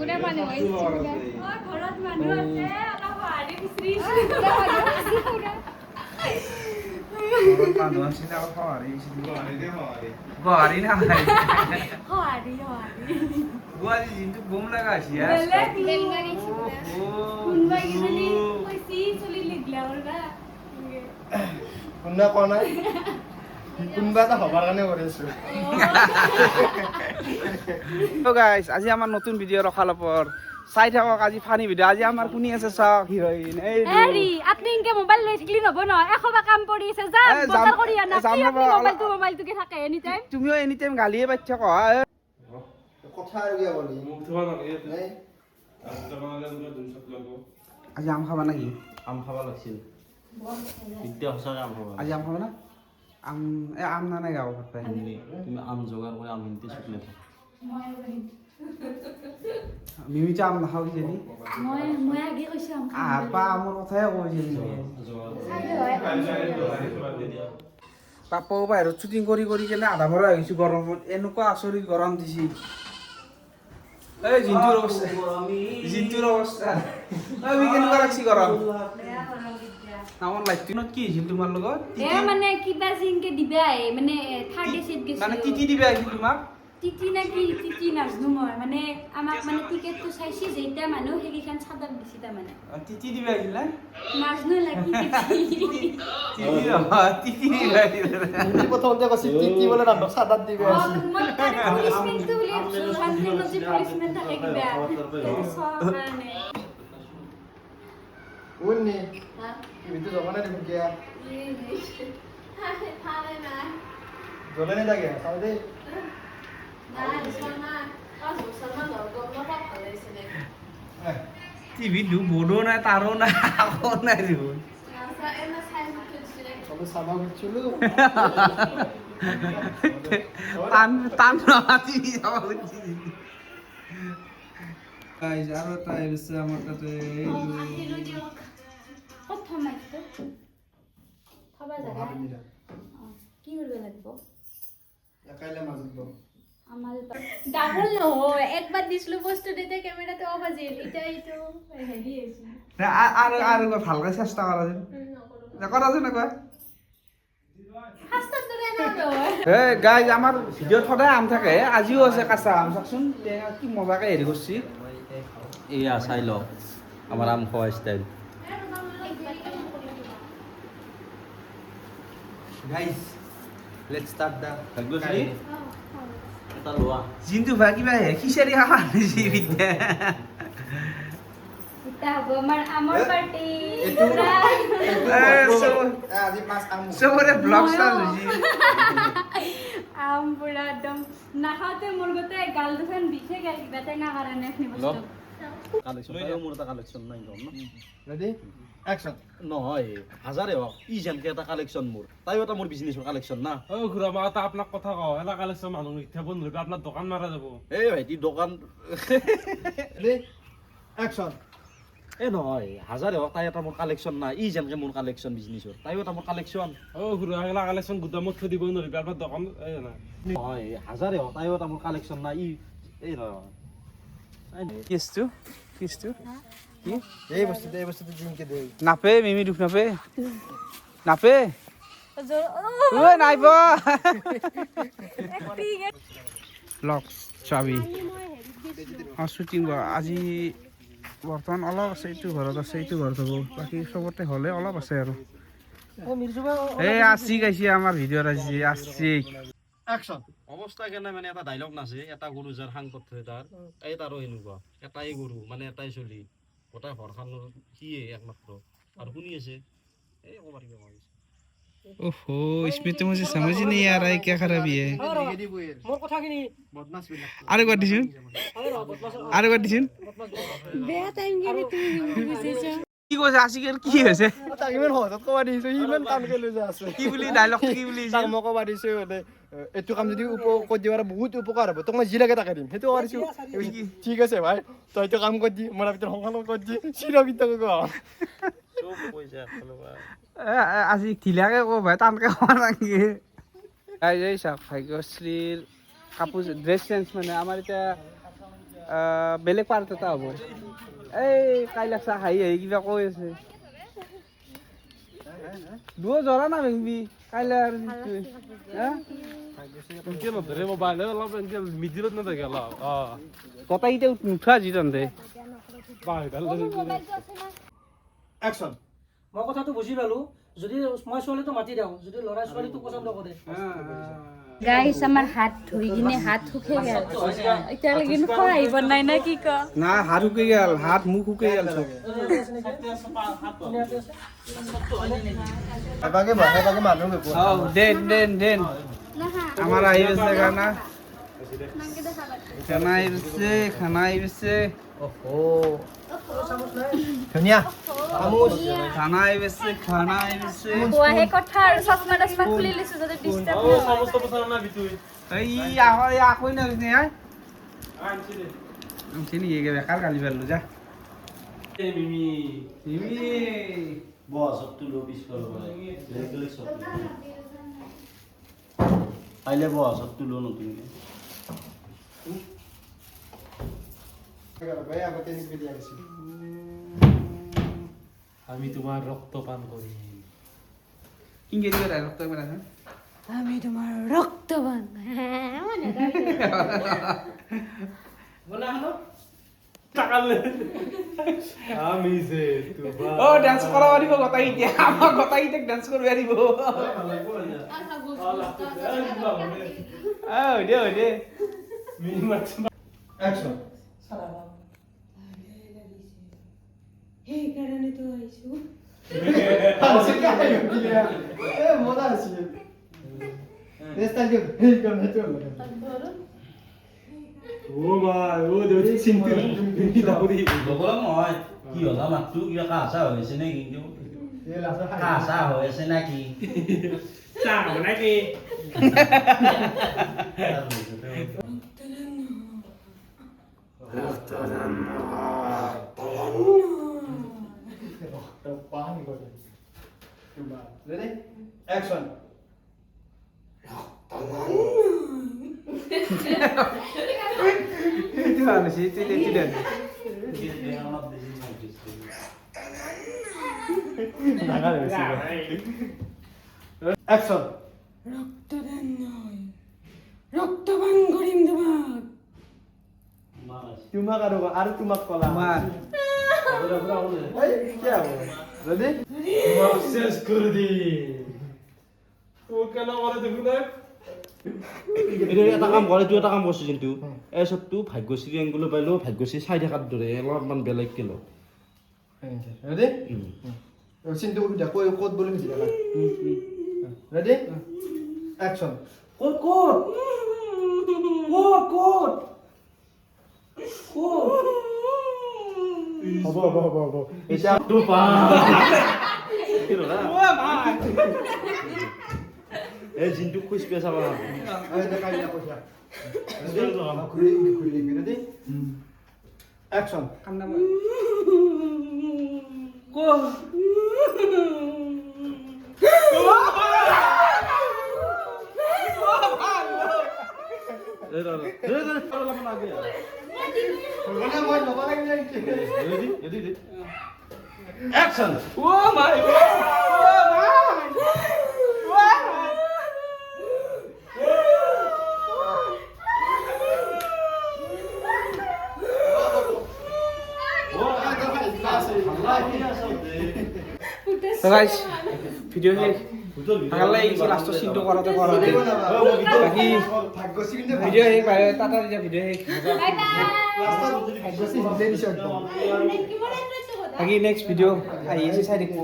পুৰা মানুহ আহিছে ঘৰত মানুহ আছে অলপ হাৰি বিচৰি মানুহ আছিল আৰু সঁহাৰি গুৱাহাটী না হাৰি গুৱাহাটী দিনটো বম লগা আছে বেলগাড়ী কোনবা কিজানি কইছি চলি লিগলা ওলা কোনোবা কোৱা নাই কোনোবা এটা হবাৰ কাৰণে কৰি আছো তো গাইস আজি আমাৰ নতুন ভিডিঅ' ৰখালপৰ চাই থাকক আজি ফানি ভিডিঅ' আজি আমাৰ কোনি আছে চাওক হিৰইন এই হেৰি আপনি ইনকে মোবাইল লৈ থাকিলি নব ন এশবা কাম কৰি আছে যা এই বজাৰ কৰি আনা যাম কি ৰ'বা, আপনি মোবাইলটোকে থাকে এনি টাইম তুমিও এনি টাইম গালিয়ে পাইছ ক কথা আৰু কিয় ক'লি এই আজি আম খাবা নেকি আম খাব লাগিছিল এতিয়া সঁচাকৈ আম খাব আজি আম খাবা না আম আম না নাই গাঁও ভাত পাই তুমি আম যোগাৰ কৰি আম হিন্দি চুক নেপা মিমিটো আম নাখাওঁ কিজানি মই আগে কৈছো আপা আমৰ কথাই কৈছিল পাপাও বাহিৰত শ্বুটিং কৰি কৰি কেনে আধা ভৰা হৈ গৈছো গৰমত এনেকুৱা আচৰিত গৰম দিছে এই জিন্তুৰ অৱস্থা আমি কেনেকুৱা লাগছি গৰম আমাৰ লাইফটিনত কি হৈছিল তোমাৰ লগত মানে কিবা জিনকে দিবা মানে থাৰ্ড এচিড গৈছে মানে কি দিবা আহিছিল তোমাক টিটি না কি টিটি নাজনো মই মানে আমাক মানে টিকেটটো চাইছি যেইটা মানুহ সেইকেইখন চাদাত দিছি তাৰমানে তিতি দিবা আহিছিল না নাজনো লাগি তিতি দিবা আহিছিল মুনি প্ৰথমতে কৈছিল টিটি বোলে ৰান্ধক চাদাত দিবি আছে মই তাৰে পুলিচমেনটো বুলি কান্ট্ৰিনত যে পুলিচমেন থাকে কিবা চোৱাৰ কাৰণে উনি কিন্তু যাব নাই দেখোন কিয়া জ্বলে নে থাকে চাও দেই টিভি দু বড়ো নাই তারও নাই আকো নাই দেখোন চবে চাবা খুজিছিলো টান টান টিভি চাব খুঁজছি গাইজ আৰু এটা আহিছে আমাৰ তাতে প্ৰথম মাইকটো থবা জাগা কি কৰিব লাগিব কাইলৈ মাজত আমাৰ ডাবল নহয় একবাৰ দিছিলো বস্তু তেতিয়া কেমেৰাটো অফ আছিল এতিয়া এইটো হেৰি হৈছে আৰু আৰু ভালকৈ চেষ্টা কৰা যেন কৰা যেন একবাৰ ফাৰ্ষ্টত দৰে নহয় এই গাইজ আমাৰ ভিডিঅ'ত সদায় আম থাকে আজিও আছে কাঁচা আম চাওকচোন কি মজাকৈ হেৰি কৰিছি এয়া চাই লওক আমাৰ আম খোৱা ষ্টাইল গাইজ লেটছ ষ্টাৰ্ট দা ভাগ্যশ্ৰী এটা লোৱা জিন্তু ভাই কিবা খিচাৰি খাবা আনিছি বিদ্যা এটা হ'ব আমাৰ পাৰ্টি আজি পাঁচ আম চবৰে ব্লগ ষ্টাৰ হৈছে আম পুৰা একদম নাখাওঁতে মোৰ গোটেই গাল দুখন বিষে গেল কিবা টেঙা কাৰণে এখিনি বস্তু কালেকশ্যন মোৰ এটা কালেকশ্যন নাই গম না ৰেডি একচন নহয় হাজাৰে হওক ই যেনকে এটা কালেকশ্যন মোৰ তাইও এটা মোৰ বিজনেছৰ কালেকশ্যন না ঘূৰা মা এটা আপোনাক কথা কওঁ এটা কালেকশ্যন মানুহ মিথ্যা বন্ধু আপোনাৰ দোকান মাৰা যাব এই ভাইটি দোকান ৰেডি একচন এই নহয় হাজাৰে হওক তাই এটা মোৰ কালেকশ্যন নাই ই যেনকে মোৰ কালেকশ্যন বিজনেছৰ তাইও এটা মোৰ কালেকশ্যন ঘূৰা গেলা কালেকশ্যন গুদামত থৈ দিব নোৱাৰিবি আপোনাৰ দোকান এই নাই নহয় হাজাৰে হওক তাইও এটা মোৰ কালেকশ্যন নাই ই এই নহয় কিছটো কিছটো কি এই বস্তুটো জিনকে দে নাপে মিমি দুখ নাপে নাপে ঐ নাইব লক চাবি শ্বুটিং আজি বৰ্তমান অলপ আছে এইটো ঘৰত আছে এইটো ঘৰত হ'ব বাকী চবতে হ'লে অলপ আছে আৰু এই আছিক আহিছে আমাৰ ভিডিঅ'ত আহিছে আছিক একচন অৱস্থা কেনে মানে এটা ডাইলগ নাছে এটা গৰু যাৰ সাং পথে তাৰ এই তাৰো সেনেকুৱা এটাই গৰু মানে এটাই চলি গোটাই ঘৰখনৰ সিয়ে একমাত্ৰ আৰু শুনি আছে এই ক'ব পাৰিব ओहो इसमें तो मुझे समझ ही नहीं आ रहा है क्या खराबी है মোৰ কথাখিনি বদমাছ বিলাক আরে বাদ দিছুন আরে বাদ দিছুন বেয়া টাইম গেলি তুমি বুজিছো কি কৈছে আশিকের কি হৈছে তাক ইমান সহজত ক'ব দিছো ইমান টানকে লৈ যায় আছে কি বুলি ডায়লগ কি বুলি তাক মই ক'ব দিছো এইটো কাম যদি কৰি দিবাৰ বহুত উপকাৰ হ'ব তোক মই যি লাগে তাকে দিম সেইটো ক'ব দিছো ঠিক আছে ভাই তই এইটো কাম কৰি দি মোৰ ভিতৰত সংসাৰ কৰি দি চিৰবিত কোৱা চব পইচা এফালৰপৰা আজি ঢিলাকে কো ভাই টানকে কোৱা নাকি এই চাওক ভাগ্যশ্ৰীৰ কাপোৰ ড্ৰেছ চেঞ্জ মানে আমাৰ এতিয়া বেলেগ পাৰ্ট এটা হ'ব এই কাইলৈ চা হাঁহি হাঁহি কিবা কৈ আছে দুয়ো জৰা না ভেংবি কাইলৈ আৰু এনকে নধৰে মোবাইল অলপ এনকে মিডিলত নাথাকে অলপ গোটেইকেইটা নুঠা যি তহঁতে একশন মই কথাটো বুজি পালো যদি মই ছোৱালীটো মাতি দিওঁ যদি ল'ৰা ছোৱালীটো পচন্দ কৰে গাইছ আমাৰ হাত ধুই কিনে হাত শুকে গেল এতিয়ালৈকে খোৱাই বনাই না কি ক না হাত শুকাই গেল হাত মুখ শুকাই গেল চব এবাগে মানুহ বেপো দেন আমার আহি আছে খানা খানা আহিছে ওহো ধুনিয়া আমুস খানা আহিছে খোৱাহে কথা আৰু চশমা টচমা খুলি লৈছো যাতে ডিষ্টাৰ্ব ও সমস্ত কথা না বিতুই এই আকই না হ্যাঁ চিনি গিয়ে বেকার গালি ফেললো যা এই মিমি বস তুলো পিস করব রেগুলার সব আইলে বস তুলো নতুন ভাই আগতে নিজ ভিডিও আছে আমি তোমার রক্ত পান করি ইংরেজি ডায়লগ তো মেরা হ্যাঁ আমি তোমার রক্তবান বলা হলো টাকালে আমি যে তোমার ও ডান্স করা পারিব গোটাইতে আমার গোটাইতে ডান্স করবে পারিব দে মিমি মাছ একশন এই কারণে তো আইছো আসে কি আই দিয়া এ মজা আছে রেস্তা দিও এই কাম হেতো ও মা ও দেউতি চিন্তি দাউরি লগৰ মই কি হলা মাতটো কিবা কাঁচা হৈ আছে নে কিন্তু এ লাসা কাঁচা হৈ আছে না কি চাহ বনাই কি তো পানি করে ready action itu mana sih itu dan action রক্তদান নয় রক্তবান করিম তোমাক তোমাক আৰু তোমাক কলা mar এই কি হবে ৰেডি শেষ কৰে দি ও কেন কৰে দেখুন না এটা কাম কৰে তুই এটা কাম কৰিছ কিন্তু এই সবটো ভাগ্যশ্ৰী এংগুলো পাইলো ভাগ্যশ্ৰী চাই থকাৰ দৰে অলপমান বেলেগ কেলো রেডি চিন্তু দিয়া কই কোড বলি দিলা রেডি অ্যাকশন কোট কোট কোট কোট কোট হব এটা তো পা এই জিন্তু খুশ পেছা বা এই দেখাই না কইয়া ঘুরি রেডি অ্যাকশন কান্না মানে মই নবা লাগিলে ready action oh my So guys, video শেষ ভাল লাগিছে লাষ্টৰ চিনটো কৰাতে বাকী ভাগ্যশ্রী ভিডিঅ' শেষ টাটা দিয়া ভিডিঅ' শেষ ভাগ্যশ্রী হিলে দিছে একদম বাকী নেক্সট ভিডিঅ' আহি আছে চাই থাকিব